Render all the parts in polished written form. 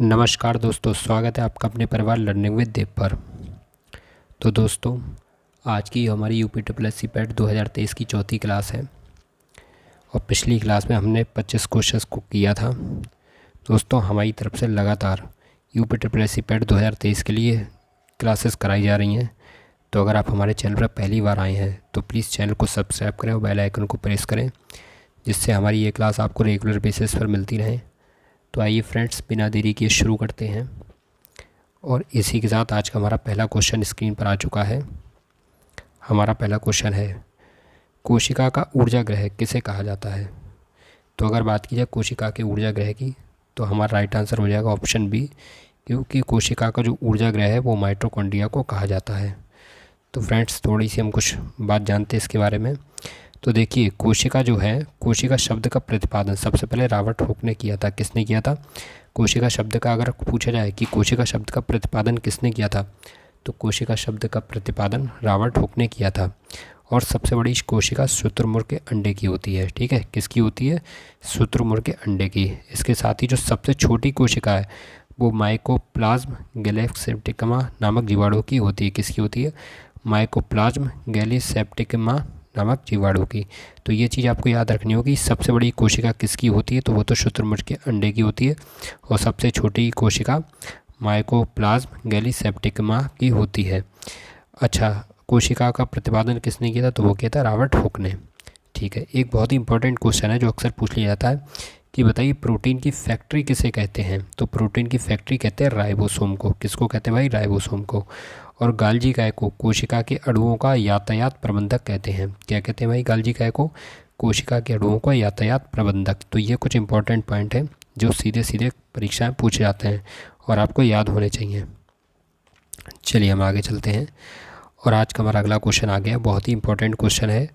नमस्कार दोस्तों, स्वागत है आपका अपने परिवार लर्निंग विद देव पर। तो दोस्तों, आज की हमारी यूपी पैट 2023 की चौथी क्लास है और पिछली क्लास में हमने 25 क्वेश्चंस को किया था। दोस्तों, हमारी तरफ से लगातार यूपी पैट 2023 के लिए क्लासेस कराई जा रही हैं। तो अगर आप हमारे चैनल पर पहली बार आए हैं तो प्लीज़ चैनल को सब्सक्राइब करें और बेल आइकन को प्रेस करें, जिससे हमारी ये क्लास आपको रेगुलर बेसिस पर मिलती रहे। तो आइए फ्रेंड्स, बिना देरी किए शुरू करते हैं। और इसी के साथ आज का हमारा पहला क्वेश्चन स्क्रीन पर आ चुका है। हमारा पहला क्वेश्चन है, कोशिका का ऊर्जा ग्रह किसे कहा जाता है? तो अगर बात की जाए कोशिका के ऊर्जा ग्रह की, तो हमारा राइट आंसर हो जाएगा ऑप्शन बी, क्योंकि कोशिका का जो ऊर्जा ग्रह है वो माइटोकॉन्ड्रिया को कहा जाता है। तो फ्रेंड्स, थोड़ी सी हम कुछ बात जानते हैं इसके बारे में। तो देखिए, कोशिका जो है, कोशिका शब्द का प्रतिपादन सबसे पहले रॉबर्ट हुक ने किया था। किसने किया था? कोशिका शब्द का अगर पूछा जाए कि कोशिका शब्द का प्रतिपादन किसने किया था, तो कोशिका शब्द का प्रतिपादन रॉबर्ट हुक ने किया था। और सबसे बड़ी कोशिका शुतुरमुर्ग के अंडे की होती है। ठीक है, किसकी होती है? शुतुरमुर्ग के अंडे की। इसके साथ ही जो सबसे छोटी कोशिका है वो माइकोप्लाज्म गैलेक्सेप्टिकमा नामक जीवाणु की होती है। किसकी होती है? माइकोप्लाज्म गैलेक्सेप्टिकमा नामक जीवाणु की। तो ये चीज़ आपको याद रखनी होगी। सबसे बड़ी कोशिका किसकी होती है? तो वो तो शुतुरमुर्ग के अंडे की होती है। और सबसे छोटी कोशिका माइकोप्लाज्म गैलेक्सेप्टिकमा की होती है। अच्छा, कोशिका का प्रतिपादन किसने किया था? तो वो किया था रॉबर्ट हुक ने। ठीक है, एक बहुत ही इंपॉर्टेंट क्वेश्चन है जो अक्सर पूछ लिया जाता है कि बताइए प्रोटीन की फैक्ट्री किसे कहते हैं? तो प्रोटीन की फैक्ट्री कहते हैं राइबोसोम को। किसको कहते हैं भाई? राइबोसोम को। और गाल्जी काय को कोशिका के अणुओं का यातायात प्रबंधक कहते हैं। क्या कहते हैं भाई? गाल्जी काय को कोशिका के अणुओं का यातायात प्रबंधक। तो ये कुछ इंपॉर्टेंट पॉइंट है जो सीधे सीधे परीक्षाएं पूछे जाते हैं और आपको याद होने चाहिए। चलिए हम आगे चलते हैं। और आज का हमारा अगला क्वेश्चन आ गया, बहुत ही इंपॉर्टेंट क्वेश्चन है।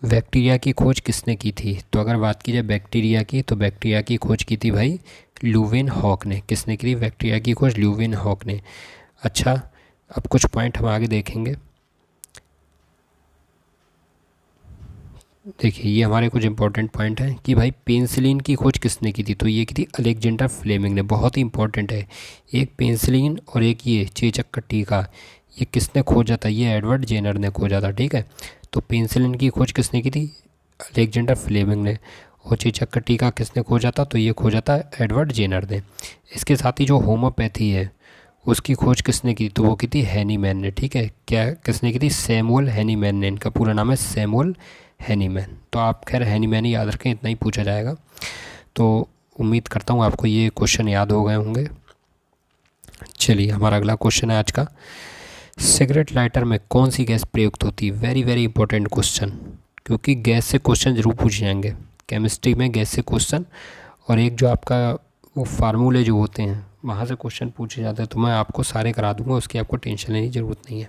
बैक्टीरिया की खोज किसने की थी? तो अगर बात की जाए बैक्टीरिया की, तो बैक्टीरिया की खोज की थी भाई ल्यूवेनहॉक ने। किसने की थी बैक्टीरिया की खोज? ल्यूवेनहॉक ने। अच्छा, अब कुछ पॉइंट हम आगे देखेंगे। देखिए, ये हमारे कुछ इंपॉर्टेंट पॉइंट हैं कि भाई पेंसिलिन की खोज किसने की थी? तो ये की थी अलेक्जेंडर फ्लेमिंग ने। बहुत ही इंपॉर्टेंट है। एक पेंसिलिन और एक ये चेचक का टीका, ये किसने खोजा था? ये एडवर्ड जेनर ने खोजा था। ठीक है, तो पेंसिलिन की खोज किसने की थी? अलेक्जेंडर फ्लेमिंग ने। और चेचक का टीका किसने खोजा था? तो ये खोजा था एडवर्ड जेनर ने। इसके साथ ही जो होम्योपैथी है उसकी खोज किसने की? तो वो की थी हैनीमैन ने। ठीक है, क्या किसने की थी? सैमुअल हैनीमैन ने। इनका पूरा नाम है सैमुअल हैनीमैन। तो आप खैर हैनीमैन ही याद रखें, इतना ही पूछा जाएगा। तो उम्मीद करता हूँ आपको ये क्वेश्चन याद हो गए होंगे। चलिए, हमारा अगला क्वेश्चन है आज का, सिगरेट लाइटर में कौन सी गैस प्रयुक्त होती है? वेरी वेरी इंपॉर्टेंट क्वेश्चन, क्योंकि गैस से क्वेश्चन जरूर पूछे जाएंगे केमिस्ट्री में, गैस से क्वेश्चन। और एक जो आपका वो फार्मूले जो होते हैं वहाँ से क्वेश्चन पूछे जाते हैं, तो मैं आपको सारे करा दूंगा, उसकी आपको टेंशन लेने की ज़रूरत नहीं है।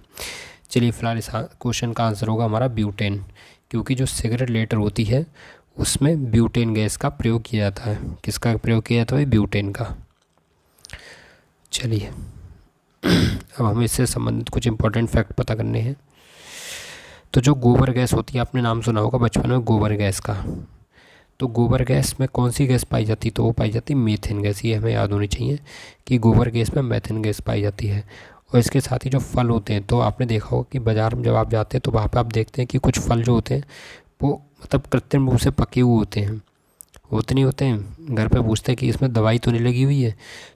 चलिए, फिलहाल इस क्वेश्चन का आंसर होगा हमारा ब्यूटेन, क्योंकि जो सिगरेट लाइटर होती है उसमें ब्यूटेन गैस का प्रयोग किया जाता है। किसका प्रयोग किया जाता है? ब्यूटेन का। चलिए, अब हमें इससे संबंधित कुछ इंपॉर्टेंट फैक्ट पता करने हैं। तो जो गोबर गैस होती है, आपने नाम सुना होगा बचपन में गोबर गैस का। तो गोबर गैस में कौन सी गैस पाई जाती है? तो वो पाई जाती है मीथेन गैस। ये हमें याद होनी चाहिए कि गोबर गैस में मीथेन गैस पाई जाती है। और इसके साथ ही जो फल होते हैं, तो आपने देखा होगा कि बाज़ार में जब आप जाते हैं तो वहाँ पे आप देखते हैं कि कुछ फल जो होते हैं वो मतलब कृत्रिम रूप से पके हुए होते हैं। होते नहीं होते हैं, घर पे पूछते हैं कि इसमें दवाई तो नहीं लगी हुई है।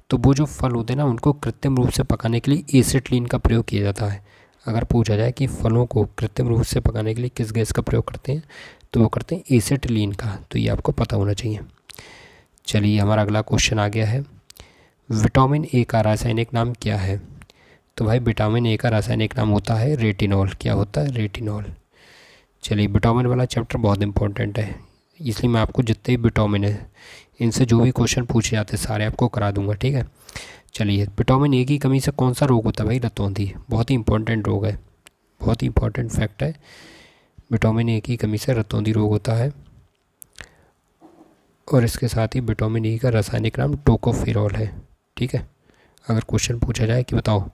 तो वो जो फल होते हैं ना, उनको कृत्रिम रूप से पकाने के लिए एसिटिलीन का प्रयोग किया जाता है। अगर पूछा जाए कि फलों को कृत्रिम रूप से पकाने के लिए किस गैस का प्रयोग करते हैं, तो वो करते हैं एसिटिलीन का। तो ये आपको पता होना चाहिए। चलिए, हमारा अगला क्वेश्चन आ गया है, विटामिन ए का रासायनिक नाम क्या है? तो भाई विटामिन ए का रासायनिक नाम होता है रेटिनॉल। क्या होता है? रेटिनॉल। चलिए, विटामिन वाला चैप्टर बहुत इंपॉर्टेंट है, इसलिए मैं आपको जितने भी विटामिन है इनसे जो भी क्वेश्चन पूछे जाते हैं सारे आपको करा दूंगा। ठीक है, चलिए, विटामिन ए की कमी से कौन सा रोग होता है भाई? रतौंधी। बहुत ही इंपॉर्टेंट रोग है, बहुत ही इंपॉर्टेंट फैक्ट है। विटामिन ए की कमी से रतौंधी रोग होता है। और इसके साथ ही विटामिन ई का रासायनिक नाम टोकोफेरॉल है। ठीक है, अगर क्वेश्चन पूछा जाए कि बताओ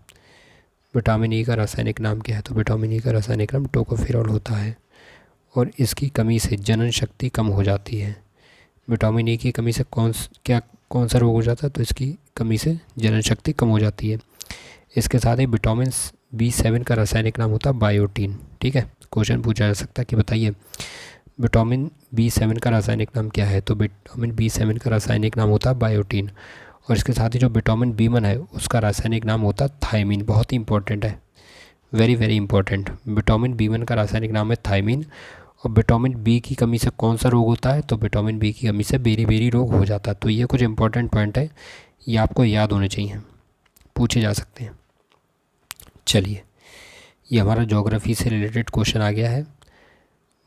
विटामिन ई का रासायनिक नाम क्या है, तो विटामिन ई का रासायनिक नाम टोकोफेरॉल होता है। और इसकी कमी से जनन शक्ति कम हो जाती है। विटामिन ई की कमी से कौन सा रोग हो जाता है? तो इसकी कमी से जनन शक्ति कम हो जाती है। इसके साथ ही विटामिन B7 का रासायनिक नाम होता है बायोटीन। ठीक है, क्वेश्चन पूछा जा सकता है कि बताइए विटामिन B7 का रासायनिक नाम क्या है। तो विटामिन B7 का रासायनिक नाम होता है बायोटीन। और इसके साथ ही जो विटामिन B1 है उसका रासायनिक नाम होता है थायमीन। बहुत ही इंपॉर्टेंट है, very very important. Vitamin B1 का रासायनिक नाम है थायमीन। और विटामिन बी की कमी से कौन सा रोग होता है, तो विटामिन बी की कमी से बेरी रोग हो जाता है। तो ये कुछ इंपॉर्टेंट पॉइंट है, ये आपको याद होने चाहिए, पूछे जा सकते हैं। चलिए, ये हमारा ज्योग्राफी से रिलेटेड क्वेश्चन आ गया है।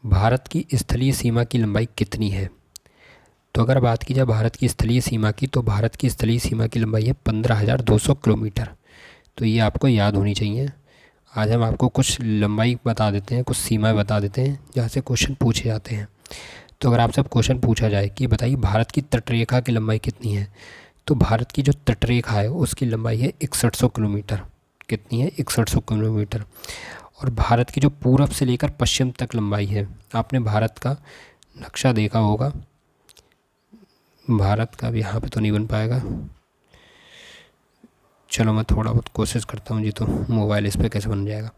भारत की स्थलीय सीमा की लंबाई कितनी है। तो अगर बात की जाए भारत की स्थलीय सीमा की, तो भारत की स्थलीय सीमा की लंबाई है 15,200 किलोमीटर। तो ये आपको याद होनी चाहिए। आज हम आपको कुछ लंबाई बता देते हैं, कुछ सीमाएं बता देते हैं जहाँ से क्वेश्चन पूछे जाते हैं। तो अगर आपसे क्वेश्चन पूछा जाए कि बताइए भारत की तटरेखा की लंबाई कितनी है, तो भारत की जो तटरेखा है उसकी लंबाई है 6100 किलोमीटर। कितनी है, 6100 किलोमीटर। और भारत की जो पूरब से लेकर पश्चिम तक लंबाई है, आपने भारत का नक्शा देखा होगा, भारत का भी यहाँ पे तो नहीं बन पाएगा, चलो मैं थोड़ा बहुत कोशिश करता हूँ जी, तो मोबाइल इस पर कैसे बन जाएगा।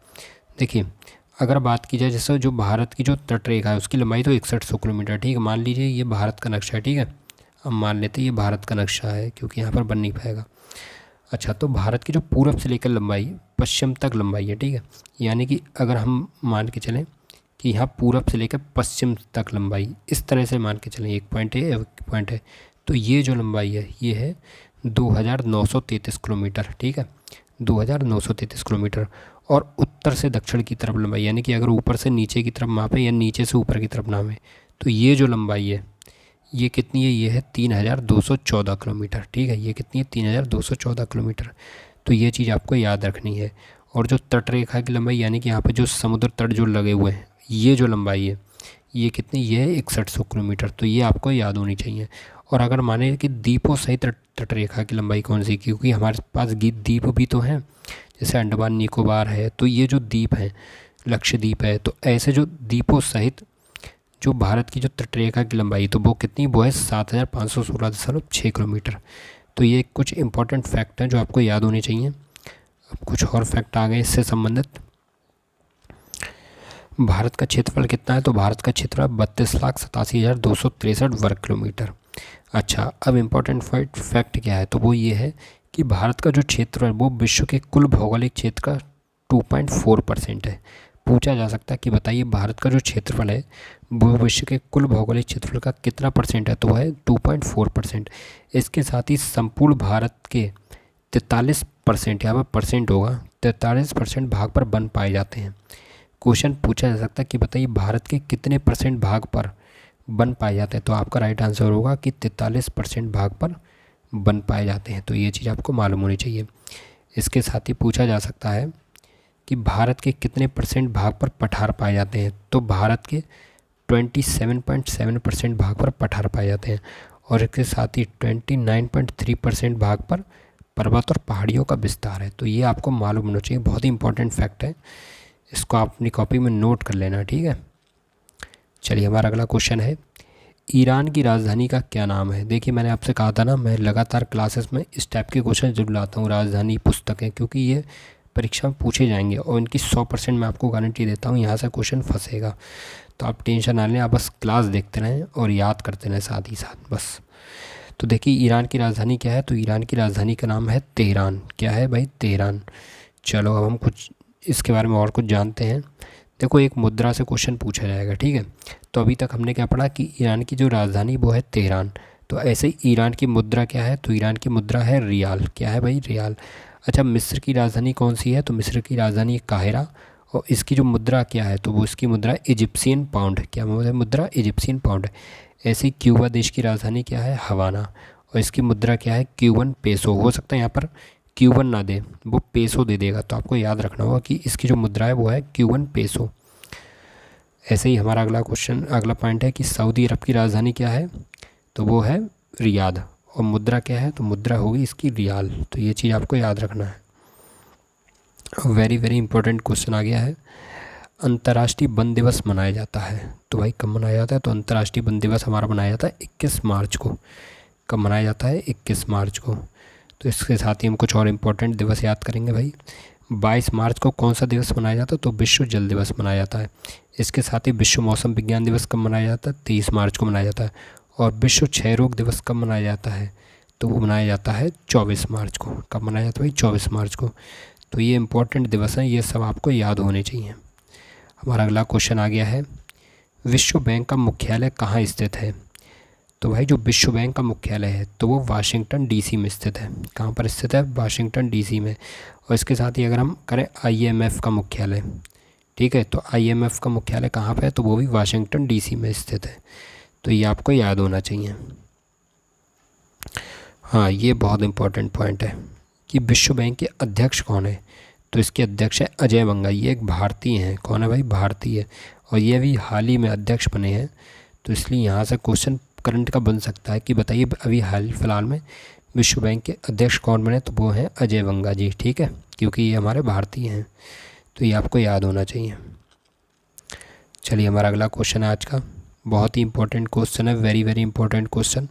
देखिए, अगर बात की जाए जैसे जो भारत की जो तटरेखा है उसकी लंबाई तो 6100 किलोमीटर। ठीक है, मान लीजिए ये भारत का नक्शा है। ठीक है, अब मान लेते हैं ये भारत का नक्शा है क्योंकि यहाँ पर बन नहीं पाएगा। अच्छा, तो भारत की जो पूरब से लेकर लंबाई पश्चिम तक लंबाई है। ठीक है, यानी कि अगर हम मान के चलें कि यहाँ पूरब से लेकर पश्चिम तक लंबाई, इस तरह से मान के चलें, एक पॉइंट है एक पॉइंट है, तो ये जो लंबाई है ये है 2933 किलोमीटर। ठीक है, 2933 किलोमीटर। और उत्तर से दक्षिण की तरफ लंबाई, यानी कि अगर ऊपर से नीचे की तरफ मापें या नीचे से ऊपर की तरफ नापें, तो ये जो लंबाई है ये कितनी है, ये है 3214 किलोमीटर। ठीक है, ये कितनी है, 3214 किलोमीटर। तो ये चीज़ आपको याद रखनी है। और जो तटरेखा की लंबाई, यानी कि यहाँ पे जो समुद्र तट जो लगे हुए हैं, ये जो लंबाई है ये कितनी, ये है 6100 किलोमीटर। तो ये आपको याद होनी चाहिए। और अगर माने कि द्वीपों सहित तटरेखा की लंबाई कौन सी, क्योंकि हमारे पास द्वीप भी तो हैं, जैसे अंडमान निकोबार है, तो ये जो द्वीप हैं, लक्षद्वीप है, तो ऐसे जो द्वीपों सहित जो भारत की जो तटरेखा की लंबाई तो वो कितनी, वो है 7516.6 किलोमीटर। तो ये कुछ इंपॉर्टेंट फैक्ट हैं जो आपको याद होने चाहिए। अब कुछ और फैक्ट आ गए इससे संबंधित। भारत का क्षेत्रफल कितना है, तो भारत का क्षेत्रफल 32,87,263 वर्ग किलोमीटर। अच्छा, अब इम्पोर्टेंट फैक्ट क्या है, तो वो ये है कि भारत का जो क्षेत्र है वो विश्व के कुल भौगोलिक क्षेत्र का 2.4% है। पूछा जा सकता है कि बताइए भारत का जो क्षेत्रफल है वो विश्व के कुल भौगोलिक क्षेत्रफल का कितना परसेंट है, तो है 2.4%। इसके साथ ही संपूर्ण भारत के 43%, यहाँ पर परसेंट होगा, 43% भाग पर वन पाए जाते हैं। क्वेश्चन पूछा जा सकता है कि बताइए भारत के कितने परसेंट भाग पर वन पाए जाते हैं, तो आपका राइट आंसर होगा कि 43% भाग पर वन पाए जाते हैं। तो ये चीज़ आपको मालूम होनी चाहिए। इसके साथ ही पूछा जा सकता है कि भारत के कितने परसेंट भाग पर पठार पाए जाते हैं, तो भारत के 27.7% भाग पर पठार पाए जाते हैं। और इसके साथ ही 29.3% भाग पर पर्वत और पहाड़ियों का विस्तार है। तो ये आपको मालूम होना चाहिए, बहुत ही इंपॉर्टेंट फैक्ट है, इसको आप अपनी कॉपी में नोट कर लेना। ठीक है, चलिए हमारा अगला क्वेश्चन है, ईरान की राजधानी का क्या नाम है। देखिए, मैंने आपसे कहा था ना, मैं लगातार क्लासेस में इस टाइप के क्वेश्चन जरूर लाता हूँ, राजधानी पुस्तकें, क्योंकि ये परीक्षा में पूछे जाएंगे और इनकी 100% मैं आपको गारंटी देता हूँ यहाँ से क्वेश्चन फंसेगा। तो आप टेंशन ना लें, आप बस क्लास देखते रहें और याद करते रहें साथ ही साथ बस। तो देखिए, ईरान की राजधानी क्या है, तो ईरान की राजधानी का नाम है तेहरान। क्या है भाई, तेहरान। चलो अब हम कुछ इसके बारे में और कुछ जानते हैं। देखो, एक मुद्रा से क्वेश्चन पूछा जाएगा। ठीक है, तो अभी तक हमने क्या पढ़ा कि ईरान की जो राजधानी वो है तेहरान। तो ऐसे ही ईरान की मुद्रा क्या है, तो ईरान की मुद्रा है रियाल। क्या है भाई, रियाल। अच्छा, मिस्र की राजधानी कौन सी है, तो मिस्र की राजधानी काहिरा। और इसकी जो मुद्रा क्या है, तो वो इसकी मुद्रा इजिप्शियन पाउंड। क्या मुद्रा, इजिप्शियन पाउंड। ऐसे ही क्यूबा देश की राजधानी क्या है, हवाना। और इसकी मुद्रा क्या है, क्यूबन पेसो। हो सकता है यहाँ पर क्यूबन ना दे, वो पेसो दे देगा, तो आपको याद रखना होगा कि इसकी जो मुद्रा है वो है क्यूबन पेसो। ऐसे ही हमारा अगला क्वेश्चन, अगला पॉइंट है कि सऊदी अरब की राजधानी क्या है, तो वो है रियाद। और मुद्रा क्या है, तो मुद्रा होगी इसकी रियाल। तो ये चीज़ आपको याद रखना है। वेरी वेरी इंपॉर्टेंट क्वेश्चन आ गया है, अंतर्राष्ट्रीय वन दिवस मनाया जाता है। तो भाई कब मनाया जाता है, तो अंतर्राष्ट्रीय वन दिवस हमारा मनाया जाता है 21 मार्च को। कब मनाया जाता है, 21 मार्च को। तो इसके साथ ही हम कुछ और इम्पोर्टेंट दिवस याद करेंगे भाई। 22 मार्च को कौन सा दिवस मनाया जाता है? तो विश्व जल दिवस मनाया जाता है। इसके साथ ही विश्व मौसम विज्ञान दिवस कब मनाया जाता है? 23 मार्च को मनाया जाता है। और विश्व क्षय रोग दिवस कब मनाया जाता है? तो वो मनाया जाता है 24 मार्च को। कब मनाया जाता है भाई? 24 मार्च को। तो ये इंपॉर्टेंट दिवस हैं, ये सब आपको याद होने चाहिए। हमारा अगला क्वेश्चन आ गया है, विश्व बैंक का मुख्यालय कहाँ स्थित है? तो भाई जो विश्व बैंक का मुख्यालय है तो वो वाशिंगटन डीसी में स्थित है। कहाँ पर स्थित है? वाशिंगटन डीसी में। और इसके साथ ही अगर हम करें आईएमएफ का मुख्यालय, ठीक है, तो आईएमएफ का मुख्यालय कहाँ पर है? तो वो भी वाशिंगटन डीसी में स्थित है। तो ये आपको याद होना चाहिए। हाँ, ये बहुत इंपॉर्टेंट पॉइंट है कि विश्व बैंक के अध्यक्ष कौन है? तो इसके अध्यक्ष है अजय बंगा। ये एक भारतीय हैं। कौन है भाई? भारतीय। और ये भी हाल ही में अध्यक्ष बने हैं। तो इसलिए यहाँ से क्वेश्चन करंट का बन सकता है कि बताइए अभी हाल फिलहाल में विश्व बैंक के अध्यक्ष कौन बने? तो वो हैं अजय बंगा जी, ठीक है, क्योंकि ये हमारे भारतीय हैं। तो ये आपको याद होना चाहिए। चलिए, हमारा अगला क्वेश्चन है आज का, बहुत ही इंपॉर्टेंट क्वेश्चन है, वेरी वेरी इंपॉर्टेंट क्वेश्चन।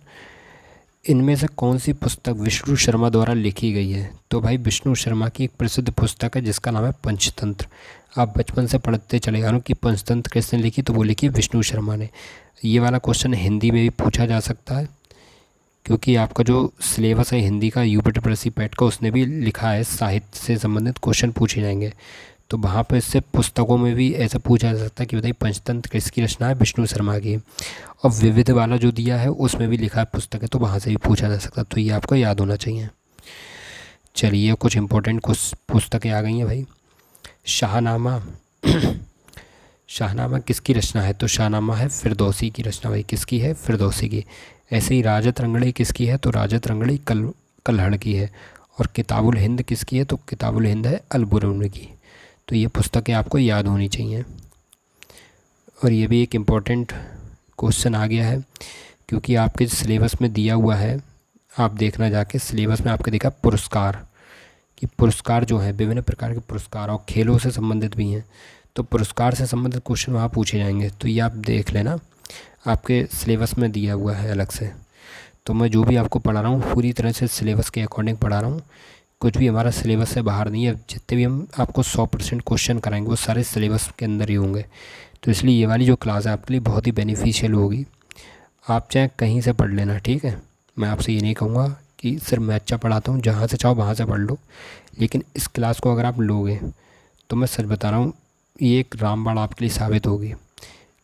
इनमें से कौन सी पुस्तक विष्णु शर्मा द्वारा लिखी गई है? तो भाई विष्णु शर्मा की एक प्रसिद्ध पुस्तक है जिसका नाम है पंचतंत्र। आप बचपन से पढ़ते चले आ रहे हो कि पंचतंत्र किसने लिखी? तो वो लिखी विष्णु शर्मा ने। ये वाला क्वेश्चन हिंदी में भी पूछा जा सकता है, क्योंकि आपका जो सिलेबस है हिंदी का यूपीटीपीएससी पैट का, उसने भी लिखा है साहित्य से संबंधित क्वेश्चन पूछे जाएंगे। तो वहाँ पर इससे पुस्तकों में भी ऐसा पूछा जा सकता है कि बताइए पंचतंत्र किसकी रचना है? विष्णु शर्मा की। और विविध वाला जो दिया है उसमें भी लिखा है पुस्तक है, तो वहाँ से भी पूछा जा सकता है। तो ये आपको याद होना चाहिए। चलिए, कुछ इंपॉर्टेंट कुछ पुस्तकें आ गई हैं भाई। शाहनामा शाहनामा किसकी रचना है? तो शाहनामा है फिरदौसी की रचना भाई। किसकी है? फिरदौसी की। ऐसे ही राजत रंगड़ी किसकी है? तो राजत रंगड़ी कल्हड़ की है। और किताबुल हिंद किसकी है? तो किताबुल हिंद है अल-बुरूनी की। तो ये पुस्तकें आपको याद होनी चाहिए। और ये भी एक इम्पॉर्टेंट क्वेश्चन आ गया है, क्योंकि आपके सिलेबस में दिया हुआ है, आप देखना जाके सिलेबस में आपके देखा पुरस्कार, कि पुरस्कार जो है विभिन्न प्रकार के पुरस्कार और खेलों से संबंधित भी हैं। तो पुरस्कार से संबंधित क्वेश्चन वहाँ पूछे जाएंगे। तो ये आप देख लेना, आपके सिलेबस में दिया हुआ है अलग से। तो मैं जो भी आपको पढ़ा रहा हूँ पूरी तरह से सिलेबस के अकॉर्डिंग पढ़ा रहा हूँ, कुछ भी हमारा सिलेबस से बाहर नहीं है। जितने भी हम आपको 100% क्वेश्चन कराएंगे वो सारे सिलेबस के अंदर ही होंगे। तो इसलिए ये वाली जो क्लास है आपके लिए बहुत ही बेनिफिशियल होगी। आप चाहे कहीं से पढ़ लेना, ठीक है। मैं आपसे ये नहीं कहूँगा कि सिर्फ मैं अच्छा पढ़ाता हूँ, जहाँ से चाहो वहाँ से पढ़ लो, लेकिन इस क्लास को अगर आप लोगे तो मैं सच बता रहा हूँ ये एक रामबाण आपके लिए साबित होगी,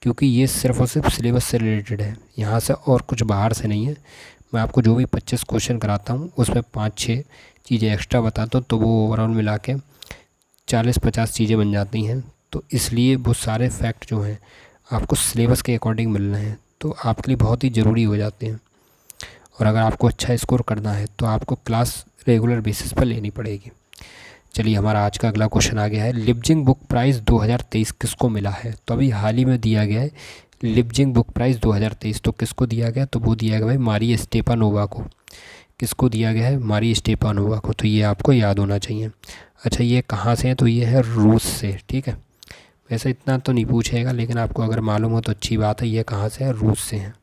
क्योंकि ये सिर्फ और सिर्फ सिलेबस से रिलेटेड है, यहाँ से और कुछ बाहर से नहीं है। मैं आपको जो भी 25 क्वेश्चन कराता हूँ उसमें 5-6 चीज़ें एक्स्ट्रा बताता हूँ, तो वो ओवरऑल मिला के 40-50 चीज़ें बन जाती हैं। तो इसलिए वो सारे फैक्ट जो हैं आपको सिलेबस के अकॉर्डिंग मिल रहे हैं, तो आपके लिए बहुत ही ज़रूरी हो जाते हैं। और अगर आपको अच्छा स्कोर करना है तो आपको क्लास रेगुलर बेसिस पर लेनी पड़ेगी। चलिए, हमारा आज का अगला क्वेश्चन आ गया है, लिपजिंग बुक प्राइज़ 2023 किसको मिला है? तो अभी हाल ही में दिया गया है लिपजिंग बुक प्राइज़ 2023। तो किसको दिया गया? तो वो दिया गया भाई मारी स्टेपानोवा को। किसको दिया गया है? मारी स्टेपानोवा को। तो ये आपको याद होना चाहिए। अच्छा, ये कहाँ से है? तो ये है रूस से, ठीक है। वैसे इतना तो नहीं पूछेगा, लेकिन आपको अगर मालूम हो तो अच्छी बात है। ये कहाँ से है? रूस से है।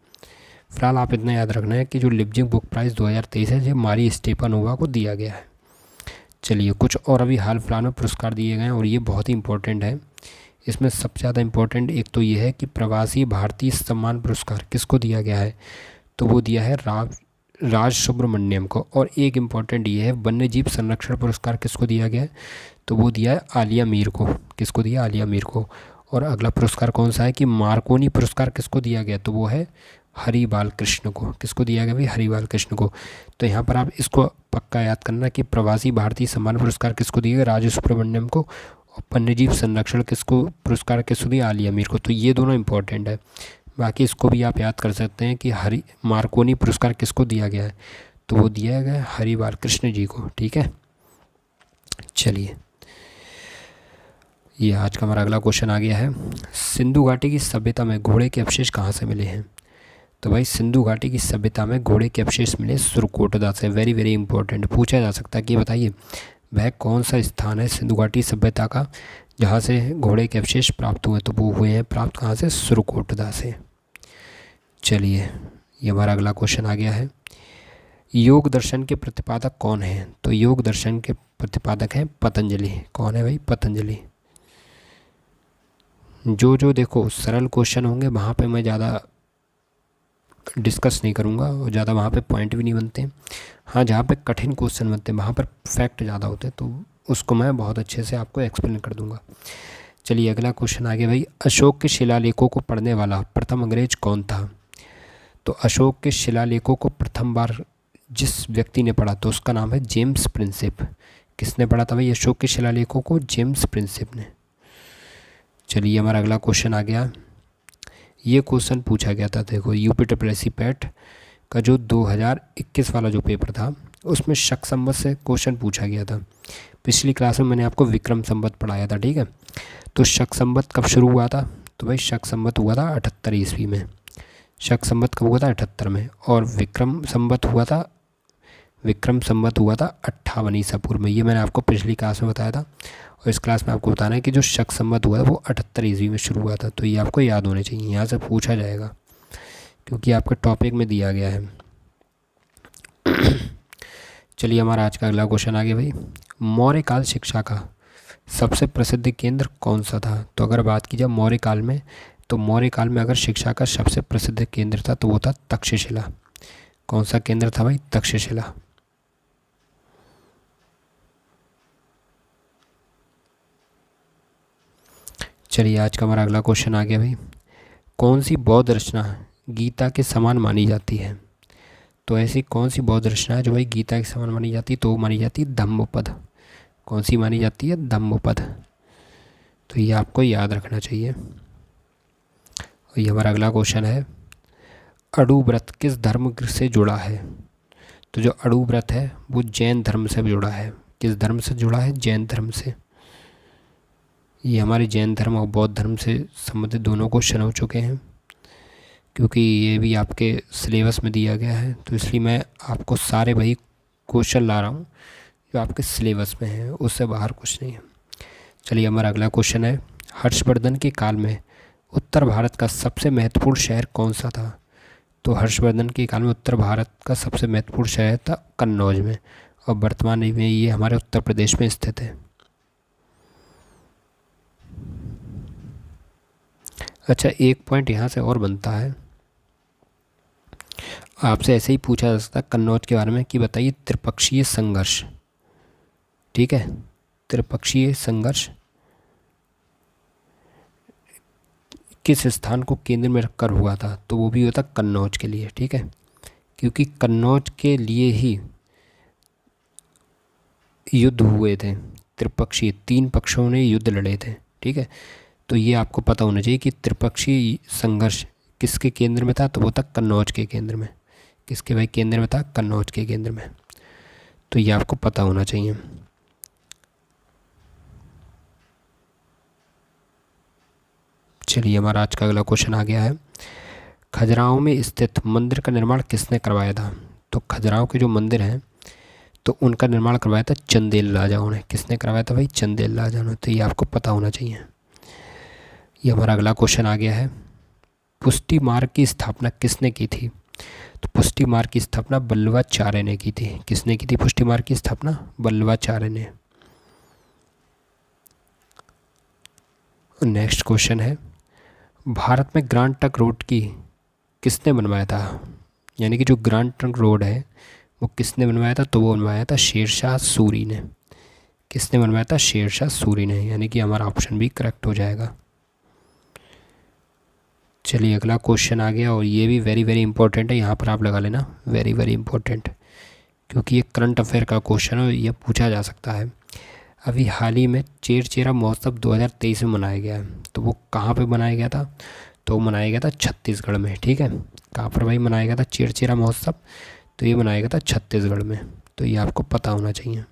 फिलहाल आप इतना याद रखना है कि जो लिपजिंग बुक प्राइज़ 2023 है ये मारी स्टेपानोवा को दिया गया है। चलिए, कुछ और अभी हाल फिलहाल में पुरस्कार दिए गए हैं और ये बहुत ही इंपॉर्टेंट है। इसमें सबसे ज़्यादा इम्पोर्टेंट एक तो ये है कि प्रवासी भारतीय सम्मान पुरस्कार किसको दिया गया है? तो वो दिया है राज सुब्रमण्यम को। और एक इम्पॉर्टेंट ये है वन्य जीव संरक्षण पुरस्कार किसको दिया गया है? तो वो दिया है आलिया मीर को। किसको दिया? आलिया मीर को। और अगला पुरस्कार कौन सा है कि मार्कोनी पुरस्कार किसको दिया गया? तो वो है हरि बाल कृष्ण को। किसको दिया गया भाई? हरि बाल कृष्ण को। तो यहाँ पर आप इसको पक्का याद करना कि प्रवासी भारतीय सम्मान पुरस्कार किसको दिया गया? राजू सुब्रमण्यम को। और वन्यजीव संरक्षण किसको पुरस्कार किसको दिया? आलिया मीर को। तो ये दोनों इंपॉर्टेंट है। बाकी इसको भी आप याद कर सकते हैं कि हरि मार्कोनी पुरस्कार किसको दिया गया है? तो वो दिया गया हरि बाल कृष्ण जी को, ठीक है। चलिए, ये आज का हमारा अगला क्वेश्चन आ गया है, सिंधु घाटी की सभ्यता में घोड़े के अवशेष कहाँ से मिले हैं? तो भाई सिंधु घाटी की सभ्यता में घोड़े के अवशेष मिले सुरकोटदा से। वेरी वेरी इंपॉर्टेंट पूछा जा सकता है कि बताइए वह कौन सा स्थान है सिंधु घाटी सभ्यता का जहाँ से घोड़े के अवशेष प्राप्त हुए? तो वो हुए हैं प्राप्त कहाँ से? सुरकोटदा से। चलिए, ये हमारा अगला क्वेश्चन आ गया है, योग दर्शन के प्रतिपादक कौन है? तो योग दर्शन के प्रतिपादक हैं पतंजलि। कौन है भाई? पतंजलि। जो देखो सरल क्वेश्चन होंगे वहाँ पे मैं ज़्यादा डिस्कस नहीं करूँगा और ज़्यादा वहाँ पे पॉइंट भी नहीं बनते। हाँ, जहाँ पे कठिन क्वेश्चन बनते हैं वहाँ पर फैक्ट ज़्यादा होते हैं, तो उसको मैं बहुत अच्छे से आपको एक्सप्लेन कर दूँगा। चलिए अगला क्वेश्चन आगे भाई। अशोक के शिलालेखों को पढ़ने वाला प्रथम अंग्रेज कौन था? तो अशोक के शिलालेखों को प्रथम बार जिस व्यक्ति ने पढ़ा तो उसका नाम है जेम्स प्रिंसेप। किसने पढ़ा था भाई अशोक के शिलालेखों को? जेम्स प्रिंसेप ने। चलिए हमारा अगला क्वेश्चन आ गया। ये क्वेश्चन पूछा गया था, देखो यूपीट्रिपल पैट का जो 2021 वाला जो पेपर था उसमें शक संवत से क्वेश्चन पूछा गया था। पिछली क्लास में मैंने आपको विक्रम संवत पढ़ाया था, ठीक है। तो शक संवत कब शुरू हुआ था? तो भाई शक संवत हुआ था 78 ईस्वी में। शक संवत कब हुआ था? 78 में। और विक्रम संवत हुआ था 58 ईसा पूर्व में। ये मैंने आपको पिछली क्लास में बताया था और इस क्लास में आपको बताना है कि जो शक संवत हुआ है वो 78 ईस्वी में शुरू हुआ था। तो ये आपको याद होने चाहिए, यहाँ से पूछा जाएगा क्योंकि आपके टॉपिक में दिया गया है। चलिए हमारा आज का अगला क्वेश्चन आ गया भाई। मौर्य काल शिक्षा का सबसे प्रसिद्ध केंद्र कौन सा था? तो अगर बात की जाए मौर्य काल में, तो मौर्य काल में अगर शिक्षा का सबसे प्रसिद्ध केंद्र था तो वो था तक्षशिला। कौन सा केंद्र था भाई? तक्षशिला। चलिए आज का हमारा अगला क्वेश्चन आ गया भाई। कौन सी बौद्ध रचना गीता के समान मानी जाती है? तो ऐसी कौन सी बौद्ध रचना है जो भाई गीता के समान मानी जाती है? तो वो मानी जाती है धम्मपद। कौन सी मानी जाती है? धम्मपद। तो ये आपको याद रखना चाहिए। और ये हमारा अगला क्वेश्चन है। अड़ू व्रत किस धर्म से जुड़ा है? तो जो अड़ू व्रत है वो जैन धर्म से जुड़ा है। किस धर्म से जुड़ा है? जैन धर्म से। ये हमारे जैन धर्म और बौद्ध धर्म से संबंधित दोनों क्वेश्चन हो चुके हैं क्योंकि ये भी आपके सिलेबस में दिया गया है, तो इसलिए मैं आपको सारे वही क्वेश्चन ला रहा हूँ जो आपके सिलेबस में है, उससे बाहर कुछ नहीं है। चलिए हमारा अगला क्वेश्चन है। हर्षवर्धन के काल में उत्तर भारत का सबसे महत्वपूर्ण शहर कौन सा था? तो हर्षवर्धन के काल में उत्तर भारत का सबसे महत्वपूर्ण शहर था कन्नौज में, और वर्तमान में ये हमारे उत्तर प्रदेश में स्थित है। अच्छा, एक पॉइंट यहाँ से और बनता है, आपसे ऐसे ही पूछा जा सकता है कन्नौज के बारे में कि बताइए त्रिपक्षीय संघर्ष, ठीक है, त्रिपक्षीय संघर्ष किस स्थान को केंद्र में रखकर हुआ था? तो वो भी होता कन्नौज के लिए, ठीक है, क्योंकि कन्नौज के लिए ही युद्ध हुए थे त्रिपक्षीय, 3 पक्षों ने युद्ध लड़े थे, ठीक है। तो ये आपको पता होना चाहिए कि त्रिपक्षीय संघर्ष किसके केंद्र में था? तो वो था कन्नौज के केंद्र में। किसके भाई केंद्र में था? कन्नौज के केंद्र में। तो ये आपको पता होना चाहिए। चलिए हमारा आज का अगला क्वेश्चन आ गया है। खजुराहो में स्थित मंदिर का निर्माण किसने करवाया था? तो खजुराहो के जो मंदिर हैं तो उनका निर्माण करवाया था चंदेल राजाओं ने। किसने करवाया था भाई? चंदेल राजाओं ने। तो ये आपको पता होना चाहिए। ये हमारा अगला क्वेश्चन आ गया है। पुष्टि मार्ग की स्थापना किसने की थी? तो पुष्टि मार्ग की स्थापना वल्लभाचार्य ने की थी। किसने की थी पुष्टि मार्ग की स्थापना? वल्लभाचार्य ने। नेक्स्ट क्वेश्चन है। भारत में ग्रांड ट्रंक रोड की किसने बनवाया था? यानी कि जो ग्रांड ट्रंक रोड है वो किसने बनवाया था? तो वो बनवाया था शेरशाह सूरी ने। किसने बनवाया था? शेरशाह सूरी ने। यानी कि हमारा ऑप्शन भी करेक्ट हो जाएगा। चलिए अगला क्वेश्चन आ गया और ये भी वेरी वेरी इंपॉर्टेंट है, यहाँ पर आप लगा लेना वेरी वेरी इंपॉर्टेंट, क्योंकि ये करंट अफेयर का क्वेश्चन है, ये पूछा जा सकता है। अभी हाल ही में चेरचेरा महोत्सव 2023 में मनाया गया है, तो वो कहाँ पे मनाया गया था? तो वो मनाया गया था छत्तीसगढ़ में, ठीक है। कहाँ पर भाई मनाया गया था चेरचेरा महोत्सव? तो ये मनाया गया था छत्तीसगढ़ में। तो ये आपको पता होना चाहिए।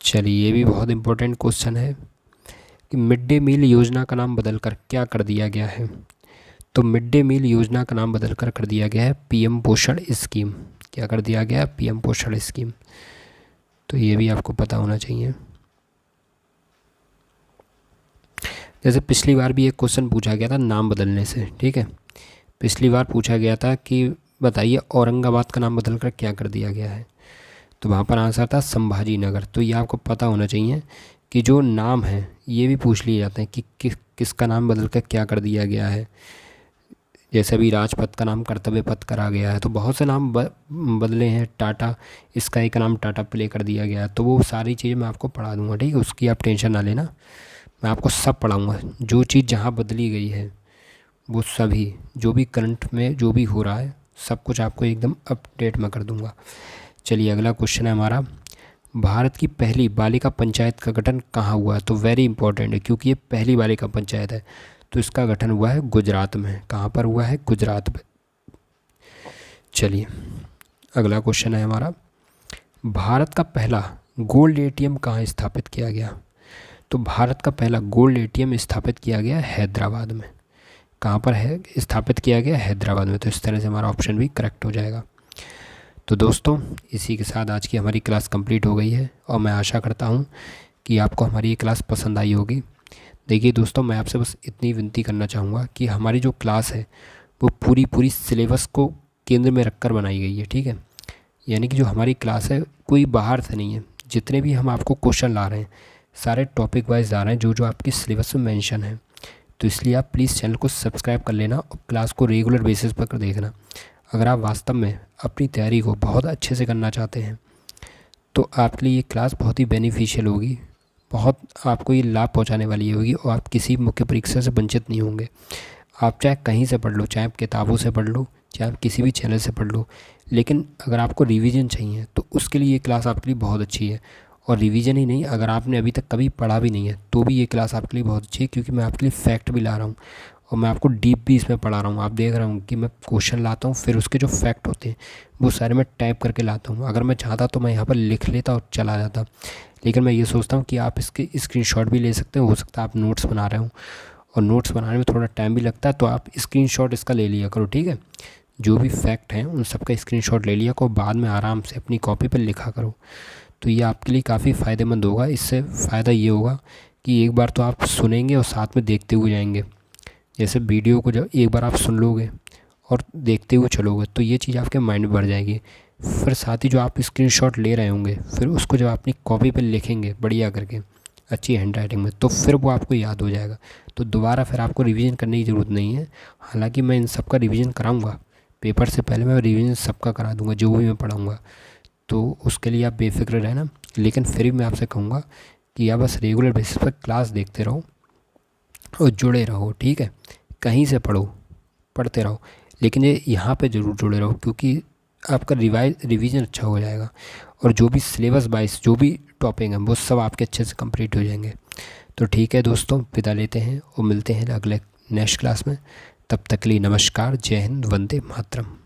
चलिए ये भी बहुत इंपॉर्टेंट क्वेश्चन है कि मिड डे मील योजना का नाम बदलकर क्या कर दिया गया है? तो मिड डे मील योजना का नाम बदलकर कर दिया गया है पीएम पोषण स्कीम। क्या कर दिया गया है? पीएम पोषण स्कीम। तो ये भी आपको पता होना चाहिए। जैसे पिछली बार भी एक क्वेश्चन पूछा गया था नाम बदलने से, ठीक है। पिछली बार पूछा गया था कि बताइए औरंगाबाद का नाम बदलकर क्या कर दिया गया है? तो वहाँ पर आंसर था संभाजी नगर। तो ये आपको पता होना चाहिए कि जो नाम है ये भी पूछ लिए जाते हैं कि किसका नाम बदलकर क्या कर दिया गया है। जैसे अभी राजपथ का नाम कर्तव्य पथ करा गया है, तो बहुत से नाम बदले हैं। टाटा स्काई का नाम टाटा प्ले कर दिया गया है। तो वो सारी चीज़ें मैं आपको पढ़ा दूंगा, ठीक है, उसकी आप टेंशन ना लेना, मैं आपको सब पढ़ाऊँगा। जो चीज़ जहाँ बदली गई है वो सभी, जो भी करंट में जो भी हो रहा है सब कुछ आपको एकदम अपडेट में कर दूंगा। चलिए अगला क्वेश्चन है हमारा, भारत की पहली बालिका पंचायत का गठन कहाँ हुआ है? तो वेरी इंपॉर्टेंट है क्योंकि ये पहली बालिका पंचायत है। तो इसका गठन हुआ है गुजरात में। कहाँ पर हुआ है? गुजरात में। चलिए अगला क्वेश्चन है हमारा, भारत का पहला गोल्ड एटीएम कहाँ स्थापित किया गया? तो भारत का पहला गोल्ड एटीएम स्थापित किया गया हैदराबाद में। कहाँ पर है स्थापित किया गया? हैदराबाद में। तो इस तरह से हमारा ऑप्शन भी करेक्ट हो जाएगा। तो दोस्तों इसी के साथ आज की हमारी क्लास कंप्लीट हो गई है और मैं आशा करता हूँ कि आपको हमारी ये क्लास पसंद आई होगी। देखिए दोस्तों, मैं आपसे बस इतनी विनती करना चाहूँगा कि हमारी जो क्लास है वो पूरी सिलेबस को केंद्र में रखकर बनाई गई है, ठीक है। यानी कि जो हमारी क्लास है कोई बाहर से नहीं है। जितने भी हम आपको क्वेश्चन ला रहे हैं सारे टॉपिक वाइज ला रहे हैं, जो आपकी सिलेबस में मेंशन है। तो इसलिए आप प्लीज़ चैनल को सब्सक्राइब कर लेना और क्लास को रेगुलर बेसिस पर देखना। अगर आप वास्तव में अपनी तैयारी को बहुत अच्छे से करना चाहते हैं तो आपके लिए ये क्लास बहुत ही बेनिफिशियल होगी, बहुत आपको ये लाभ पहुंचाने वाली होगी और आप किसी मुख्य परीक्षा से वंचित नहीं होंगे। आप चाहे कहीं से पढ़ लो, चाहे आप किताबों से पढ़ लो, चाहे आप किसी भी चैनल से पढ़ लो, लेकिन अगर आपको रिवीजन चाहिए तो उसके लिए ये क्लास आपके लिए बहुत अच्छी है। और रिवीजन ही नहीं, अगर आपने अभी तक कभी पढ़ा भी नहीं है तो भी ये क्लास आपके लिए बहुत अच्छी है, क्योंकि मैं आपके लिए फैक्ट भी ला रहा हूँ और मैं आपको डीप भी इसमें पढ़ा रहा हूँ। आप देख रहा हूँ कि मैं क्वेश्चन लाता हूँ, फिर उसके जो फैक्ट होते हैं वो सारे मैं टाइप करके लाता हूँ। अगर मैं चाहता तो मैं यहाँ पर लिख लेता और चला जाता, लेकिन मैं ये सोचता हूँ कि आप इसके स्क्रीनशॉट भी ले सकते हो सकता है आप नोट्स बना रहे हो और नोट्स बनाने में थोड़ा टाइम भी लगता है, तो आप स्क्रीनशॉट इसका ले लिया करो, ठीक है। जो भी फैक्ट हैं उन सब का स्क्रीनशॉट ले लिया करो, बाद में आराम से अपनी कॉपी पर लिखा करो। तो ये आपके लिए काफ़ी फ़ायदेमंद होगा। इससे फ़ायदा ये होगा कि एक बार तो आप सुनेंगे और साथ में देखते हुए जाएंगे। जैसे वीडियो को जब एक बार आप सुन लोगे और देखते हुए चलोगे तो ये चीज़ आपके माइंड में बढ़ जाएगी। फिर साथ ही जो आप स्क्रीनशॉट ले रहे होंगे, फिर उसको जब अपनी कॉपी पे लिखेंगे बढ़िया करके अच्छी हैंड राइटिंग में, तो फिर वो आपको याद हो जाएगा। तो दोबारा फिर आपको रिवीजन करने की ज़रूरत नहीं है। हालांकि मैं इन सब का रिवीजन कराऊंगा, पेपर से पहले मैं रिवीजन सबका करा दूंगा जो भी मैं पढ़ाऊँगा, तो उसके लिए आप बेफिक्र रहना। लेकिन फिर भी मैं आपसे कहूँगा कि आप बस रेगुलर बेसिस पर क्लास देखते रहो और जुड़े रहो, ठीक है। कहीं से पढ़ते रहो, लेकिन ये यहाँ पे ज़रूर जुड़े रहो, क्योंकि आपका रिवीजन अच्छा हो जाएगा और जो भी सिलेबस वाइज जो भी टॉपिक हैं वो सब आपके अच्छे से कंप्लीट हो जाएंगे। तो ठीक है दोस्तों, विदा लेते हैं और मिलते हैं अगले नेक्स्ट क्लास में। तब तक के लिए नमस्कार, जय हिंद, वंदे मातरम।